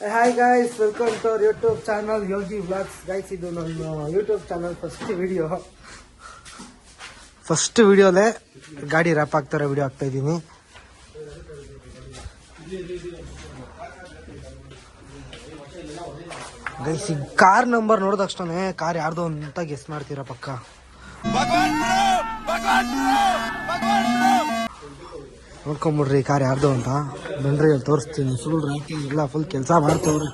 Hi guys, welcome to our YouTube channel Yogi vlogs. Guys, ಇದು ನನ್ನ YouTube channel first ವಿಡಿಯೋಲೇ ಗಾಡಿ rap ಆಗ್ತಾರೋ video ಆಗ್ತಾ ಇದ್ದೀನಿ. ಗೈಸ್, ಈ ಕಾರ್ ನಂಬರ್ ನೋಡಿದ ತಕ್ಷಣ ಕಾರ್ ಯಾರ್ದು ಅಂತ ಗೆಸ್ ಮಾಡ್ತೀರಾ ಪಕ್ಕ. ನೋಡ್ಕೊಂಬಿಡ್ರಿ ಕಾರ್ ಯಾರ್ದು ಅಂತ. ಬನ್ರಿ ಅಲ್ಲಿ ತೋರಿಸ್ತೀನಿ. ಫುಲ್ ರ್ಯಾಪಿಂಗ್ ಇಲ್ಲ, ಫುಲ್ ಕೆಲಸ ಮಾಡ್ತವ್ರಿ.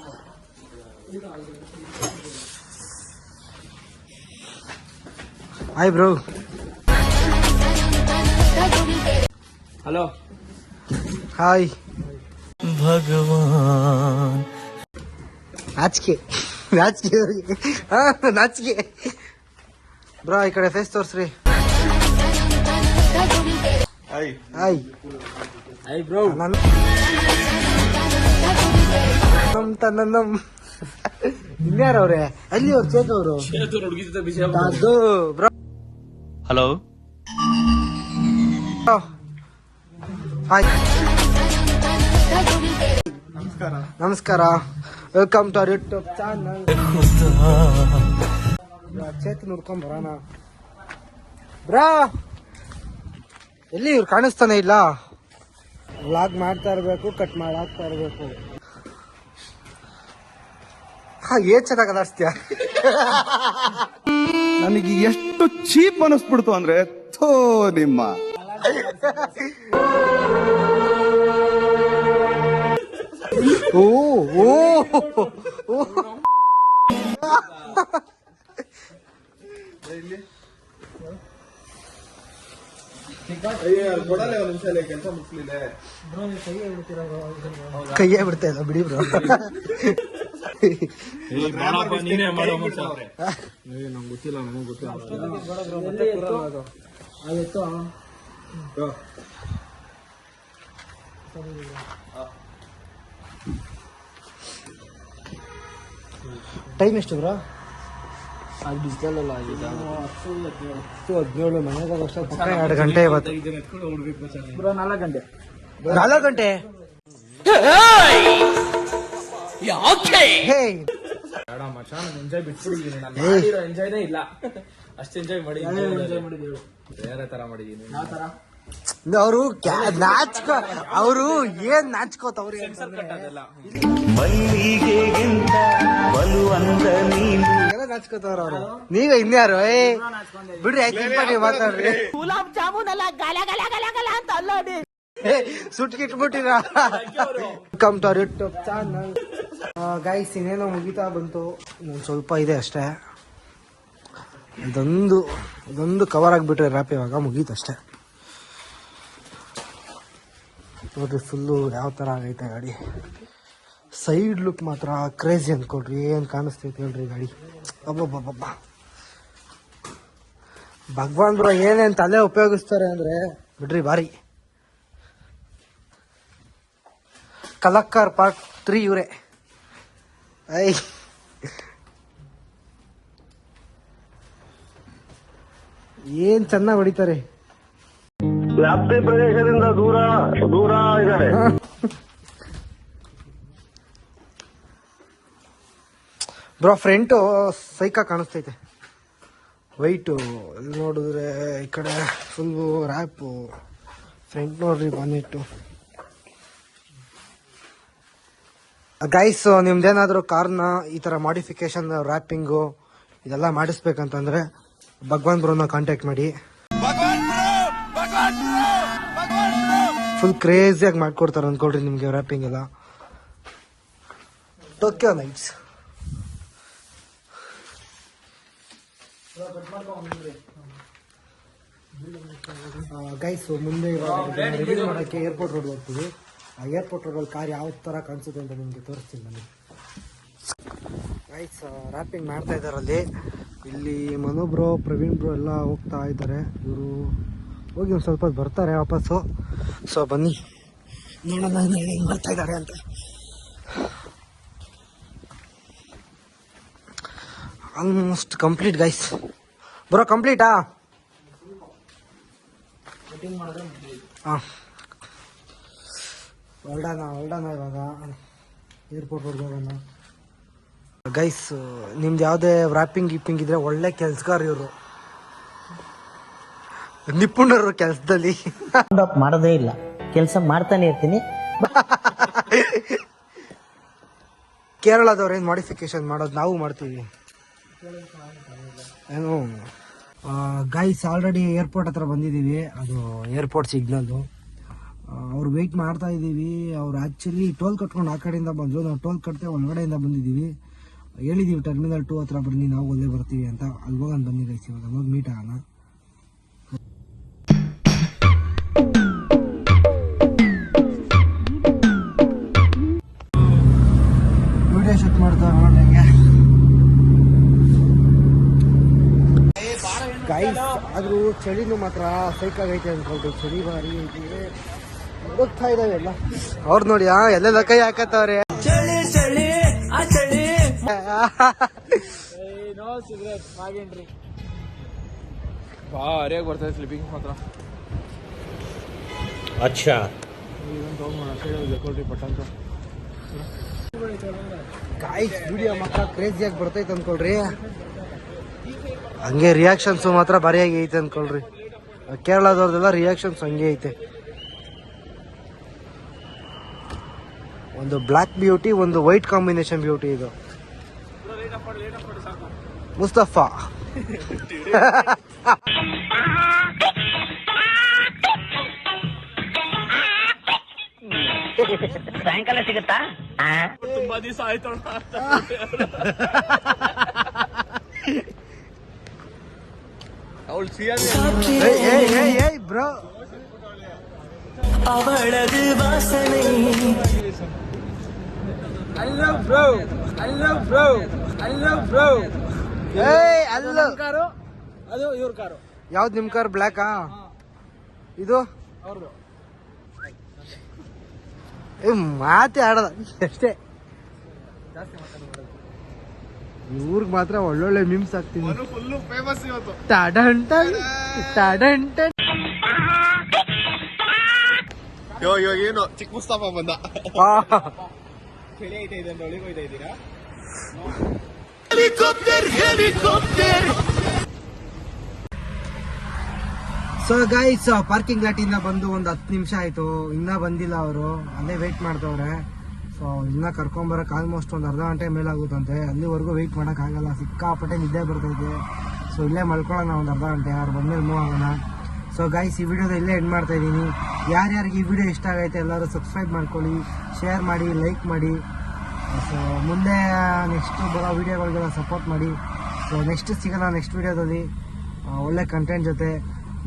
Hi bro. Hello. Hi. Bhagwan. ನಾಚಿಕೆ ಬ್ರೋ, ಈ ಕಡೆ ಫೇಸ್ ತೋರ್ಸ್ರಿ. Hi hi bro. ಇನ್ಯಾರವ್ರೆ ಅಲ್ಲಿ? ಅವ್ರು ಚೇತವ್ರು. ಅದು ಬ್ರೋ. ಹಲೋ. ಹಾಯ್, ನಮಸ್ಕಾರ. Welcome to our YouTube channel. Chetan ನೋಡ್ಕೊಂಡ್ ಬರೋಣ. ಬ್ರಾ, ಎಲ್ಲಿ ಇವ್ರು ಕಾಣಿಸ್ತಾನೆ ಇಲ್ಲ. ವ್ಲಾಗ್ ಮಾಡ್ತಾ ಇರ್ಬೇಕು, ಕಟ್ ಮಾಡಾಕ್ತಾ ಇರ್ಬೇಕು. ಏನ್ ಚೆನ್ನಾಗಿ ಅದಾಡ್ಸ್ತೀಯ. ನನಗೆ ಎಷ್ಟು ಚೀಪ್ ಅನಿಸ್ಬಿಡ್ತು ಅಂದ್ರೆ ಥೋ ನಿಮ್ಮ. ಓ ಓ ಕೈಯೇ ಬಿಡ್ತಾ ಇಲ್ಲ ಬಿಡಿ ಬ್ರೋ. ಟೈಮ್ ಎಷ್ಟು ಬ್ರೋ? ಅದು ಬಿಸಿಲಲ್ಲ ಆಗಿದೆ. 17 ಮನೆಯಾಗ ಅಷ್ಟೇ. 2 ಗಂಟೆ ಇವತ್ತು. 4 ಗಂಟೆ. 4 ಗಂಟೆ ಎಂಜಾಯ್ ಬಿಟ್ಬಿಟ್ಟಿದ್ದೀನಿ. ಎಂಜಾಯ್ನೇ ಇಲ್ಲ. ಅಷ್ಟು ಎಂಜಾಯ್ ಮಾಡಿದ್ದೀನಿ. ಬೇರೆ ತರ ಮಾಡಿದ್ದೀನಿ. ಯಾವ ತರ? ಅವರು ಅವರು ಏನ್ ನಾಚ್ಕೋತವ್ರಿ ನಾಚ್ಕೋತವ್ರ ಅವರು. ನೀವೇ ಇನ್ಯಾರು? ಬಿಡ್ರಿ, ಆಯ್ತು ಮಾತಾಡ್ರಿ. ಗುಲಾಬ್ ಜಾಮೂನ್ ಎಲ್ಲ ಗಲ ಗಲ ಗಲ ಗಲ ಅಂತ ಅಲ್ಲಾಡಿ ಸುಟ್ಕಿಟ್ಬಿಟ್ಟಿರ. Welcome to our YouTube channel. Guys, ಇನ್ನೇನೋ ಮುಗಿತಾ ಬಂತು. ಸ್ವಲ್ಪ ಇದೆ ಅಷ್ಟೇ. ಇದೊಂದು ಕವರ್ ಆಗಿಬಿಟ್ರೆ ರ್ಯಾಪ್ ಇವಾಗ ಮುಗೀತಷ್ಟೇ. ನೋಡ್ರಿ, ಫುಲ್ಲು ಯಾವ ಥರ ಆಗೈತೆ ಗಾಡಿ. ಸೈಡ್ ಲುಕ್ ಮಾತ್ರ ಕ್ರೇಜಿ ಅಂದ್ಕೊಡ್ರಿ. ಏನು ಕಾಣಿಸ್ತೈತೆ ಹೇಳ್ರಿ ಗಾಡಿ. ಅಬ್ಬಬ್ಬಬ್ಬ. ಭಗವಾನ್ ಬ್ರೋ ಏನೇನು ತಲೆ ಉಪಯೋಗಿಸ್ತಾರೆ ಅಂದರೆ ಬಿಡ್ರಿ ಭಾರಿ. ಕಲಕ್ಕರ್ ಪಾರ್ಟ್ 3 ಇವರೇ. ಏನ್ ಚೆನ್ನಾಗಿ ಹೊಡಿತಾರೆ. ವ್ಯಾಪ್ತಿ ಪ್ರದೇಶದಿಂದ ದೂರ ಇದ್ದಾರೆ. ಬ್ರೋ, ಫ್ರಂಟು ಸೈಕಾ ಕಾಣಿಸ್ತೈತೆ. ವೈಟು ನೋಡಿದ್ರೆ ಈ ಕಡೆ ಫುಲ್ಲು ರ್ಯಾಪು. ಫ್ರಂಟ್ ನೋಡ್ರಿ, ಬಾನೆಟ್ಟು. ಗೈಸ್, ನಿಮ್ದೇನಾದರೂ ಕಾರ್ನ ಈ ಥರ ಮಾಡಿಫಿಕೇಶನ್, ರ್ಯಾಪಿಂಗು ಇದೆಲ್ಲ ಮಾಡಿಸ್ಬೇಕಂತಂದ್ರೆ ಭಗವಾನ್ ಬ್ರೋನ ಕಾಂಟ್ಯಾಕ್ಟ್ ಮಾಡಿ. ಫುಲ್ ಕ್ರೇಜಿಯಾಗಿ ಮಾಡ್ಕೊಡ್ತಾರೆ ಅಂದ್ಕೊಳ್ರಿ ನಿಮಗೆ ರ್ಯಾಪಿಂಗ್ ಎಲ್ಲ. Tokyo nights. ಗೈಸ್, ಮುಂದೆ ರಿಲೀಸ್ ಮಾಡೋಕ್ಕೆ ಏರ್ಪೋರ್ಟ್ ರೋಡ್ ಹೋಗ್ತೀವಿ. ಆ ಏರ್ಪೋರ್ಟ್ ರೋಡಲ್ಲಿ ಕಾರ್ ಯಾವ ಥರ ಕಾಣಿಸುತ್ತೆ ಅಂತ ನಿಮಗೆ ತೋರಿಸ್ತೀನಿ ಬನ್ನಿ. ಗೈಸ್, ರ್ಯಾಪಿಂಗ್ ಮಾಡ್ತಾ ಇದ್ದಾರಲ್ಲಿ. ಇಲ್ಲಿ ಮನು ಬ್ರೋ, ಪ್ರವೀಣ್ ಬ್ರೋ ಎಲ್ಲ ಹೋಗ್ತಾ ಇದ್ದಾರೆ. ಇವರು ಹೋಗಿ ಒಂದು ಸ್ವಲ್ಪ ಬರ್ತಾರೆ ವಾಪಸ್ಸು. ಸೊ ಬನ್ನಿ ನೋಡೋಣ ಹೆಂಗೆ ಬರ್ತಾ ಇದ್ದಾರೆ ಅಂತ. Almost complete guys. ಬ್ರೋ ಕಂಪ್ಲೀಟಾ? ಹಾಂ, ಹೊರಡೋಣ ಇವಾಗ. ಏರ್ಪೋರ್ಟ್ವರೆಗೆ ಹೋಗೋಣ. ಗೈಸ್, ನಿಮ್ದು ಯಾವುದೇ ವ್ರಾಪಿಂಗ್ ಗಿಪ್ಪಿಂಗ್ ಇದ್ರೆ ಒಳ್ಳೆ ಕೆಲ್ಸಗಾರ ಇವರು, ನಿಪುಣರು ಕೆಲಸದಲ್ಲಿ. ಮಾಡೋದೇ ಇಲ್ಲ, ಕೆಲಸ ಮಾಡ್ತಾನೆ ಇರ್ತೀನಿ. ಕೇರಳದವ್ರು ಏನು ಮಾಡಿಫಿಕೇಶನ್ ಮಾಡೋದು ನಾವು ಮಾಡ್ತೀವಿ ಏನು. ಗೈಸ್, ಆಲ್ರೆಡಿ ಏರ್ಪೋರ್ಟ್ ಹತ್ರ ಬಂದಿದ್ದೀವಿ. ಅದು ಏರ್ಪೋರ್ಟ್ ಸಿಗ್ನಲ್ಲು. ಅವ್ರು ವೆಯ್ಟ್ ಮಾಡ್ತಾ ಇದ್ದೀವಿ. ಅವ್ರು ಆ್ಯಕ್ಚುಲಿ ಟೋಲ್ ಕಟ್ಕೊಂಡು ಆ ಕಡೆಯಿಂದ ಬಂದರು. ನಾವು ಟೋಲ್ ಕಟ್ತೆ ಒಳಗಡೆಯಿಂದ ಬಂದಿದ್ದೀವಿ. ಹೇಳಿದ್ದೀವಿ ಟರ್ಮಿನಲ್ 2 ಹತ್ರ ಬನ್ನಿ, ನಾವು ಅಲ್ಲೇ ಬರ್ತೀವಿ ಅಂತ. ಅಲ್ಲಿ ಹೋಗೋಣ ಬನ್ನಿ ಗೈಸ್, ಇವಾಗ ಹೋಗಿ ಮೀಟ್ ಆಗೋಣ. ವಿಡಿಯೋ ಶೂಟ್ ಮಾಡ್ತಾರೆ ನೋಡಿ ಹೆಂಗೆ. ಗೈಸ್, ಆದ್ರೂ ಚಳಿನೂ ಮಾತ್ರ ಸೈಕಾಗೈತೆ ಅನ್ಕೊಳ್ತೀವಿ. ಚಳಿ ಬಾರಿ ಐತಿ, ಹೋಗ್ತಾ ಇದಾವೆ ಎಲ್ಲ. ಅವ್ರು ನೋಡಿ ಎಲ್ಲೆಲ್ಲ ಕೈ ಹಾಕತ್ತವ್ರೆ. ಭಾರಿಯಾಗಿ ಬರ್ತದೆ ಸ್ಲಿಪ್ಪಿಂಗ್ ಮಾತ್ರ. ಗಾಯ್ಸ್, ವಿಡಿಯೋ ಮಾತ್ರ ಕ್ರೇಜಿಯಾಗಿ ಬರ್ತೈತೆ ಅನ್ಕೊಳ್ರಿ. ಹಂಗೆ ರಿಯಾಕ್ಷನ್ಸ್ ಮಾತ್ರ ಭಾರಿಯಾಗಿ ಐತೆ ಅನ್ಕೊಳ್ರಿ. ಕೇರಳದವ್ರದೆಲ್ಲ ರಿಯಾಕ್ಷನ್ಸ್ ಹಂಗೆ ಐತೆ. ಒಂದು ಬ್ಲ್ಯಾಕ್ ಬ್ಯೂಟಿ, ಒಂದು ವೈಟ್ ಕಾಂಬಿನೇಷನ್ ಬ್ಯೂಟಿ ಇದು. ಮುಸ್ತಫಾ ಸಾಯಂಕಾಲ ಸಿಗುತ್ತಾ? ತುಂಬಾ ದಿವಸ ಆಯ್ತು. ಅವಳು ಬ್ರೋ, ಅವಳದು ವಾಸನೆ. ಅದು ಇವ್ರ ಕಾರು. ಯಾವ್ದು ನಿಮ್ ಕಾರ್? ಬ್ಲ್ಯಾಕಾ ಇದು? ಮಾತೇ ಆಡದ ಅಷ್ಟೇ. ಇವ್ರಿಗೆ ಮಾತ್ರ ಒಳ್ಳೊಳ್ಳೆ ಮಿಮ್ಸ್ ಆಗ್ತೀನಿ. ಫುಲ್ಲು ಫೇಮಸ್ ಇವತ್ತು. ಇವಾಗ ಏನು ಚಿಕ್ಕ ಮುಸ್ತಫಾ ಬಂದ. ಚಳಿ ಐತೆ ಇದೆ ಅಂದ್ರೆ ಒಳಗೆ ಹೋಯ್ತಾ ಇದ್ದೀರಾ? ಸೊ ಗೈಸ್, ಪಾರ್ಕಿಂಗ್ ಲಾಟ್ ಇಂದ ಬಂದು ಒಂದು 10 ನಿಮಿಷ ಆಯ್ತು. ಇನ್ನ ಬಂದಿಲ್ಲ ಅವರು, ಅಲ್ಲೇ ವೆಯ್ಟ್ ಮಾಡ್ತವ್ರೆ. ಸೊ ಇನ್ನ ಕರ್ಕೊಂಬರಕ್ ಆಲ್ಮೋಸ್ಟ್ ಒಂದು ಅರ್ಧ ಗಂಟೆ ಮೇಲಾಗುತ್ತಂತೆ. ಅಲ್ಲಿವರೆಗೂ ವೆಯ್ಟ್ ಮಾಡಕ್ ಆಗಲ್ಲ, ಸಿಕ್ಕಾಪಟ್ಟೆ ನಿದ್ದೆ ಬರ್ತೈತೆ. ಸೊ ಇಲ್ಲೇ ಮಲ್ಕೊಳ್ಳೋಣ ಒಂದು ಅರ್ಧ ಗಂಟೆ, ಅವ್ರು ಬಂದ್ಮೇಲೆ ಮೂವ್ ಆಗೋಣ. ಸೊ ಗೈಸ್, ಈ ವಿಡಿಯೋದ ಇಲ್ಲೇ ಎಂಡ್ ಮಾಡ್ತಾ ಇದ್ದೀನಿ. ಯಾರ್ಯಾರಿಗೆ ಈ ವಿಡಿಯೋ ಇಷ್ಟ ಆಗೈತೆ ಎಲ್ಲರೂ ಸಬ್ಸ್ಕ್ರೈಬ್ ಮಾಡ್ಕೊಳ್ಳಿ, ಶೇರ್ ಮಾಡಿ, ಲೈಕ್ ಮಾಡಿ. ಸೊ ಮುಂದೆ ನೆಕ್ಸ್ಟ್ ಬರೋ ವಿಡಿಯೋಗಳಿಗೆಲ್ಲ ಸಪೋರ್ಟ್ ಮಾಡಿ. ಸೊ ನೆಕ್ಸ್ಟ್ ಸಿಗೋಣ ನೆಕ್ಸ್ಟ್ ವಿಡಿಯೋದಲ್ಲಿ ಒಳ್ಳೆ ಕಂಟೆಂಟ್ ಜೊತೆ.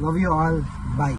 Love you all, bye.